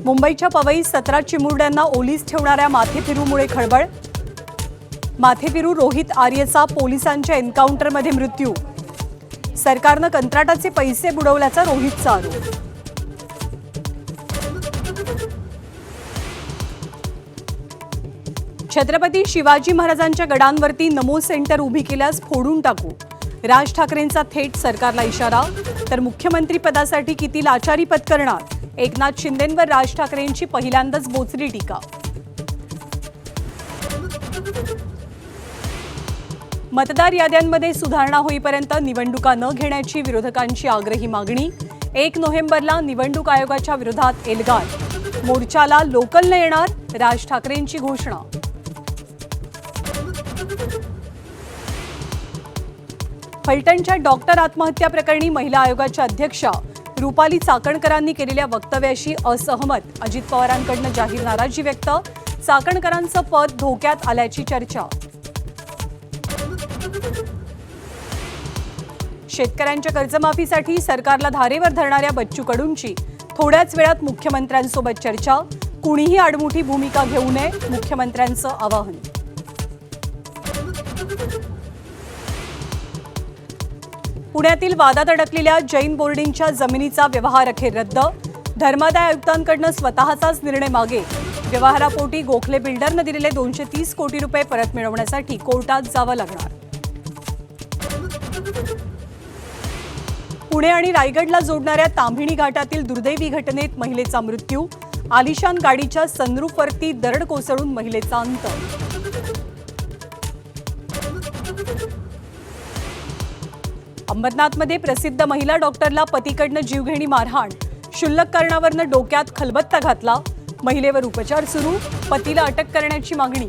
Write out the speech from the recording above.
मुंबईच्या पवईत 17 चिमुरड्यांना ओलीस ठेवणाऱ्या माथेफिरूमुळे खळबळ। माथेफिरू रोहित आर्यचा पोलिसांच्या एन्काउंटरमध्ये मृत्यू। सरकारनं कंत्राटाचे पैसे बुडवल्याचा रोहितचा आरोप। छत्रपती शिवाजी महाराजांच्या गडांवरती नमो सेंटर उभी केल्यास फोडून टाकू। राज ठाकरेंचा थेट सरकारला इशारा। तर मुख्यमंत्री पदासाठी किती लाचारी पत्करणार, एकनाथ शिंदेंवर राज ठाकरेंची पहिल्यांदाच बोचरी टीका। मतदार याद्यांमध्ये सुधारणा होईपर्यंत निवडणुका न घेण्याची विरोधकांची आग्रही मागणी। 1 नोव्हेंबरला निवडणूक आयोगाच्या विरोधात एल्गार। मोर्चाला लोकल न येणार, राज ठाकरेंची घोषणा। फलटणच्या डॉक्टर आत्महत्या प्रकरणी महिला आयोगाच्या अध्यक्षा रुपाली चाकणकरांनी केलेल्या वक्तव्याशी असहमत। अजित पवारांकडून जाहीर नाराजी व्यक्त। चाकणकरांचं पद धोक्यात आल्याची चर्चा। शेतकऱ्यांच्या कर्जमाफीसाठी सरकारला धारेवर धरणाऱ्या बच्चू कडूंची थोड्याच वेळात मुख्यमंत्र्यांसोबत चर्चा। कुणीही आडमुठी भूमिका घेऊ नये, मुख्यमंत्र्यांचं आवाहन। पुण्यातील वादात अडकलेल्या जैन बोर्डिंगच्या जमिनीचा व्यवहार अखेर रद्द। धर्मादाय आयुक्तांकडून स्वतःचाच निर्णय मागे। व्यवहारापोटी गोखले बिल्डरनं दिलेले 230 कोटी रुपये परत मिळवण्यासाठी कोर्टात जावं लागणार। पुणे आणि रायगडला जोडणाऱ्या ताम्हिणी घाटातील दुर्दैवी घटनेत महिलेचा मृत्यू। आलिशान गाडीच्या सनरूफवरती दरड कोसळून महिलेचा अंत। अंबरनाथमध्ये प्रसिद्ध महिला डॉक्टरला पतीकडनं जीवघेणी मारहाण। क्षुल्लक कारणावरून डोक्यात खलबत्ता घातला। महिलेवर उपचार सुरू, पतीला अटक करण्याची मागणी।